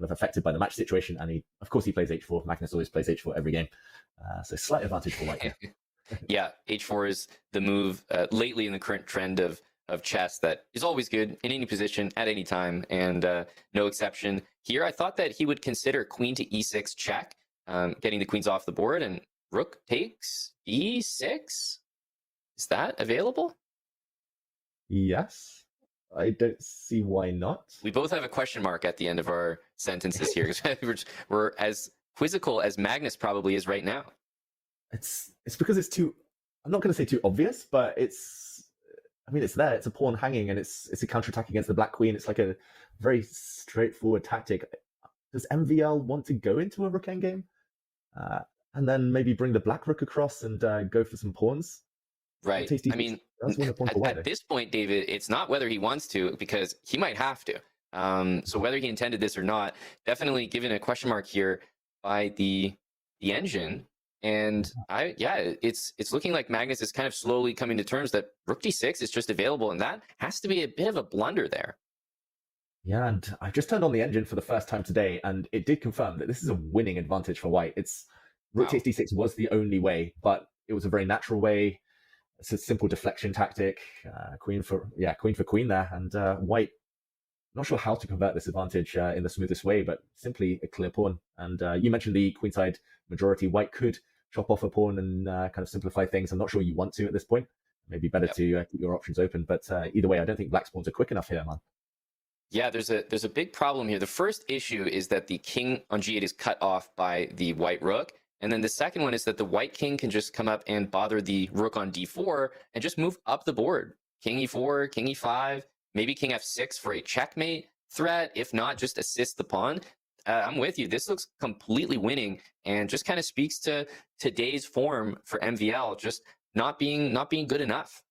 kind of affected by the match situation. And of course, he plays h4. Magnus always plays h4 every game. So slight advantage for white here. Yeah, h4 is the move lately in the current trend of chess that is always good in any position at any time, and no exception here. I thought that he would consider queen to e6 check, getting the queens off the board, and rook takes e6. Is that available? Yes. I don't see why not. We both have a question mark at the end of our sentences here. We're as quizzical as Magnus probably is right now. It's because it's too, I'm not going to say too obvious, but it's there. It's a pawn hanging, and it's a counterattack against the black queen. It's like a very straightforward tactic. Does MVL want to go into a rook endgame? And then maybe bring the black rook across and go for some pawns? Right. I mean, at this point, David, it's not whether he wants to, because he might have to. So whether he intended this or not, definitely given a question mark here by the engine. And it's looking like Magnus is kind of slowly coming to terms that rook d6 is just available, and that has to be a bit of a blunder there. Yeah, and I just turned on the engine for the first time today, and it did confirm that this is a winning advantage for white. It's rook takes d6 was the only way, but it was a very natural way. It's a simple deflection tactic, queen for queen there, and white, not sure how to convert this advantage in the smoothest way, but simply a clear pawn. And you mentioned the queenside majority. White could chop off a pawn and kind of simplify things. I'm not sure you want to at this point. Maybe better to keep your options open. But either way, I don't think black's pawns are quick enough here, man. Yeah, there's a big problem here. The first issue is that the king on g8 is cut off by the white rook. And then the second one is that the white king can just come up and bother the rook on d4 and just move up the board. King e4, king e5, maybe king f6 for a checkmate threat. If not, just assist the pawn. I'm with you. This looks completely winning, and just kind of speaks to today's form for MVL, just not being good enough.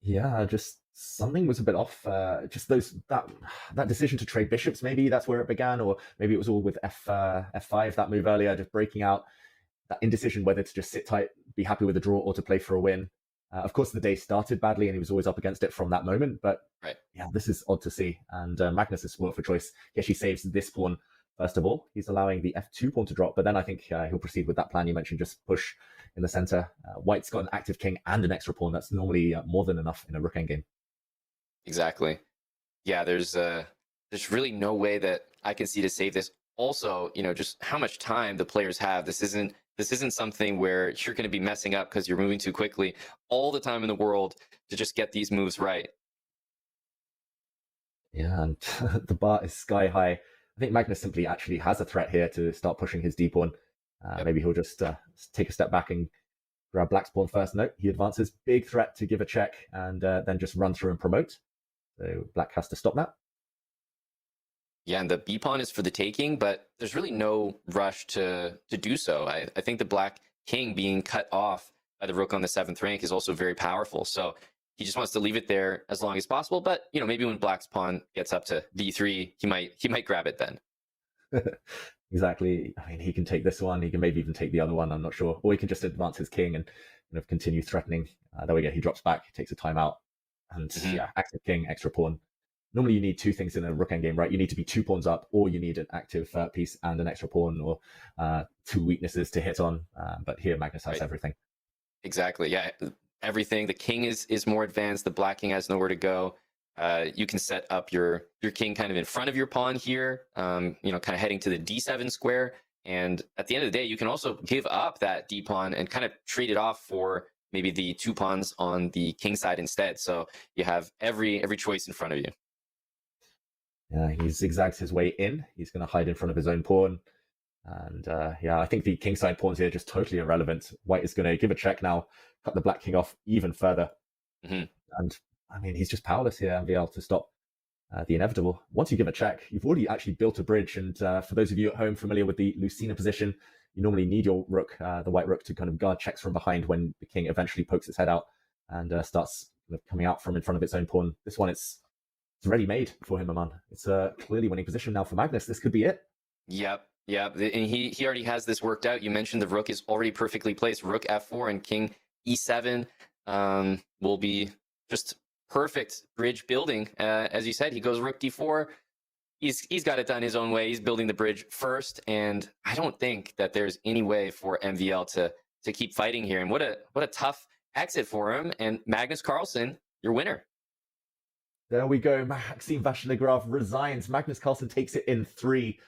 Yeah, just something was a bit off. Just that decision to trade bishops, maybe that's where it began, or maybe it was all with f5, that move earlier, just breaking out, that indecision whether to just sit tight, be happy with a draw, or to play for a win. Of course, the day started badly, and he was always up against it from that moment. But yeah, this is odd to see. And Magnus is spoiled for choice. He actually saves this pawn first of all. He's allowing the f2 pawn to drop, but then I think he'll proceed with that plan you mentioned, just push in the center. White's got an active king and an extra pawn. That's normally more than enough in a rook endgame. Exactly. Yeah, there's really no way that I can see to save this. Also, just how much time the players have. This isn't something where you're going to be messing up because you're moving too quickly. All the time in the world to just get these moves right. Yeah, and the bar is sky high. I think Magnus simply actually has a threat here to start pushing his d pawn. Maybe he'll just take a step back and grab black's pawn first. No, he advances. Big threat to give a check and then just run through and promote. So black has to stop that. Yeah, and the b pawn is for the taking, but there's really no rush to do so. I think the black king being cut off by the rook on the 7th rank is also very powerful. So he just wants to leave it there as long as possible. But maybe when black's pawn gets up to d3, he might grab it then. Exactly. I mean, he can take this one. He can maybe even take the other one. I'm not sure. Or he can just advance his king and continue threatening. There we go. He drops back. He takes a timeout. And active king, extra pawn. Normally you need two things in a rook endgame, right? You need to be 2 pawns up, or you need an active piece and an extra pawn, or 2 weaknesses to hit on. But here Magnus has everything. Exactly. Yeah, everything. The king is more advanced. The black king has nowhere to go. You can set up your king kind of in front of your pawn here, kind of heading to the d7 square. And at the end of the day, you can also give up that d pawn and kind of trade it off for maybe the 2 pawns on the king side instead. So you have every choice in front of you. Yeah, he zigzags his way in. He's going to hide in front of his own pawn. And I think the kingside pawns here are just totally irrelevant. White is going to give a check now, cut the black king off even further. And I mean, he's just powerless here, MVL, to stop the inevitable. Once you give a check, you've already actually built a bridge. And for those of you at home familiar with the Lucina position, you normally need your rook, the white rook, to kind of guard checks from behind when the king eventually pokes its head out and starts coming out from in front of its own pawn. This one, it's ready made for him, man. It's a clearly winning position now for Magnus. This could be it. Yep. And he already has this worked out. You mentioned the rook is already perfectly placed. Rook f4 and king e7 will be just perfect bridge building. As you said, he goes rook d4. he's got it done his own way. He's building the bridge first, and I don't think that there's any way for MVL to keep fighting here. And what a tough exit for him. And Magnus Carlsen, your winner. There we go. Maxime Vachier-Lagrave resigns. Magnus Carlsen takes it in 3.